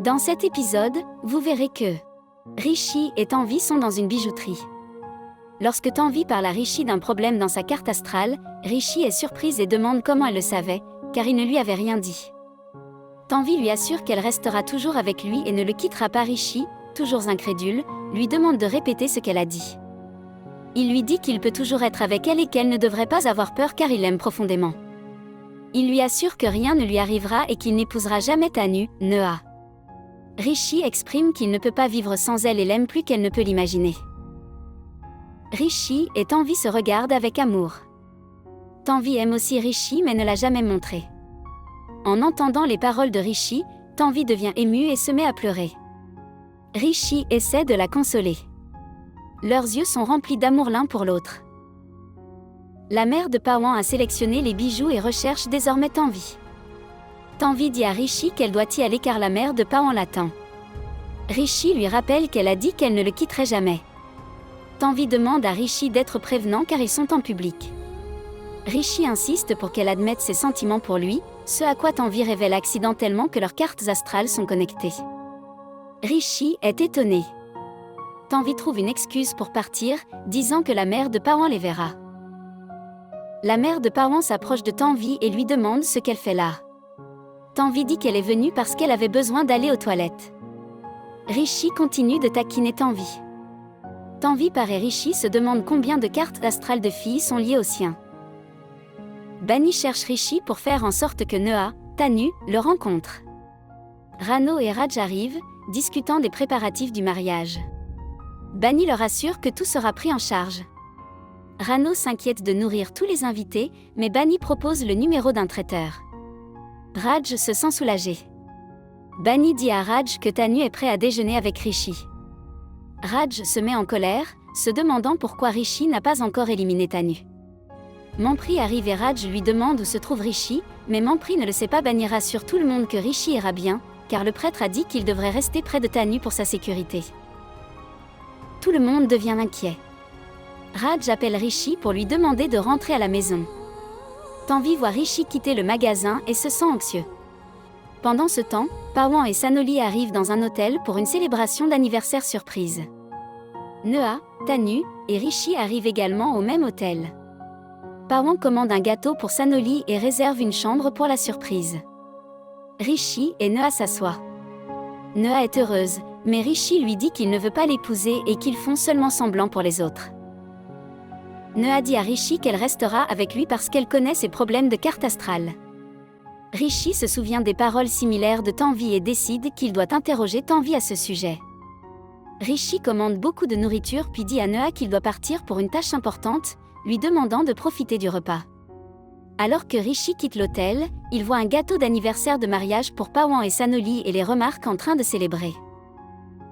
Dans cet épisode, vous verrez que Rishi et Tanvi sont dans une bijouterie. Lorsque Tanvi parle à Rishi d'un problème dans sa carte astrale, Rishi est surprise et demande comment elle le savait, car il ne lui avait rien dit. Tanvi lui assure qu'elle restera toujours avec lui et ne le quittera pas. Rishi, toujours incrédule, lui demande de répéter ce qu'elle a dit. Il lui dit qu'il peut toujours être avec elle et qu'elle ne devrait pas avoir peur car il l'aime profondément. Il lui assure que rien ne lui arrivera et qu'il n'épousera jamais Tanu, Noah. Rishi exprime qu'il ne peut pas vivre sans elle et l'aime plus qu'elle ne peut l'imaginer. Rishi et Tanvi se regardent avec amour. Tanvi aime aussi Rishi mais ne l'a jamais montré. En entendant les paroles de Rishi, Tanvi devient émue et se met à pleurer. Rishi essaie de la consoler. Leurs yeux sont remplis d'amour l'un pour l'autre. La mère de Pawan a sélectionné les bijoux et recherche désormais Tanvi. Tanvi dit à Rishi qu'elle doit y aller car la mère de Pawan l'attend. Rishi lui rappelle qu'elle a dit qu'elle ne le quitterait jamais. Tanvi demande à Rishi d'être prévenant car ils sont en public. Rishi insiste pour qu'elle admette ses sentiments pour lui, ce à quoi Tanvi révèle accidentellement que leurs cartes astrales sont connectées. Rishi est étonné. Tanvi trouve une excuse pour partir, disant que la mère de Pawan les verra. La mère de Pawan s'approche de Tanvi et lui demande ce qu'elle fait là. Tanvi dit qu'elle est venue parce qu'elle avait besoin d'aller aux toilettes. Rishi continue de taquiner Tanvi. Tanvi et Rishi se demandent combien de cartes astrales de filles sont liées aux siens. Bani cherche Rishi pour faire en sorte que Noah, Tanu, le rencontre. Rano et Raj arrivent, discutant des préparatifs du mariage. Bani leur assure que tout sera pris en charge. Rano s'inquiète de nourrir tous les invités, mais Bani propose le numéro d'un traiteur. Raj se sent soulagé. Bani dit à Raj que Tanu est prêt à déjeuner avec Rishi. Raj se met en colère, se demandant pourquoi Rishi n'a pas encore éliminé Tanu. Mampri arrive et Raj lui demande où se trouve Rishi, mais Mampri ne le sait pas. Bani rassure tout le monde que Rishi ira bien, car le prêtre a dit qu'il devrait rester près de Tanu pour sa sécurité. Tout le monde devient inquiet. Raj appelle Rishi pour lui demander de rentrer à la maison. Tanvi voit Rishi quitter le magasin et se sent anxieux. Pendant ce temps, Pawan et Sanoli arrivent dans un hôtel pour une célébration d'anniversaire surprise. Noah, Tanu et Rishi arrivent également au même hôtel. Pawan commande un gâteau pour Sanoli et réserve une chambre pour la surprise. Rishi et Noah s'assoient. Noah est heureuse, mais Rishi lui dit qu'il ne veut pas l'épouser et qu'ils font seulement semblant pour les autres. Noah dit à Rishi qu'elle restera avec lui parce qu'elle connaît ses problèmes de carte astrale. Rishi se souvient des paroles similaires de Tanvi et décide qu'il doit interroger Tanvi à ce sujet. Rishi commande beaucoup de nourriture puis dit à Noah qu'il doit partir pour une tâche importante, lui demandant de profiter du repas. Alors que Rishi quitte l'hôtel, il voit un gâteau d'anniversaire de mariage pour Pawan et Sanoli et les remarque en train de célébrer.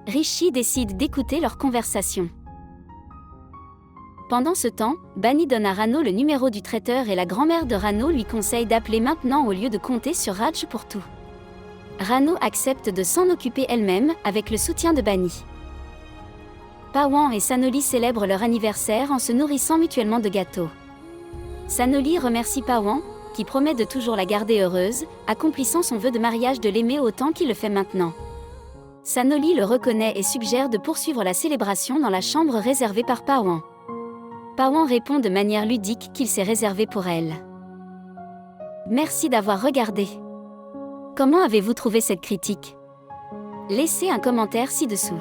Rishi décide d'écouter leur conversation. Pendant ce temps, Bani donne à Rano le numéro du traiteur et la grand-mère de Rano lui conseille d'appeler maintenant au lieu de compter sur Raj pour tout. Rano accepte de s'en occuper elle-même avec le soutien de Bani. Pawan et Sanoli célèbrent leur anniversaire en se nourrissant mutuellement de gâteaux. Sanoli remercie Pawan, qui promet de toujours la garder heureuse, accomplissant son vœu de mariage de l'aimer autant qu'il le fait maintenant. Sanoli le reconnaît et suggère de poursuivre la célébration dans la chambre réservée par Pawan. Pawan répond de manière ludique qu'il s'est réservé pour elle. Merci d'avoir regardé. Comment avez-vous trouvé cette critique? Laissez un commentaire ci-dessous.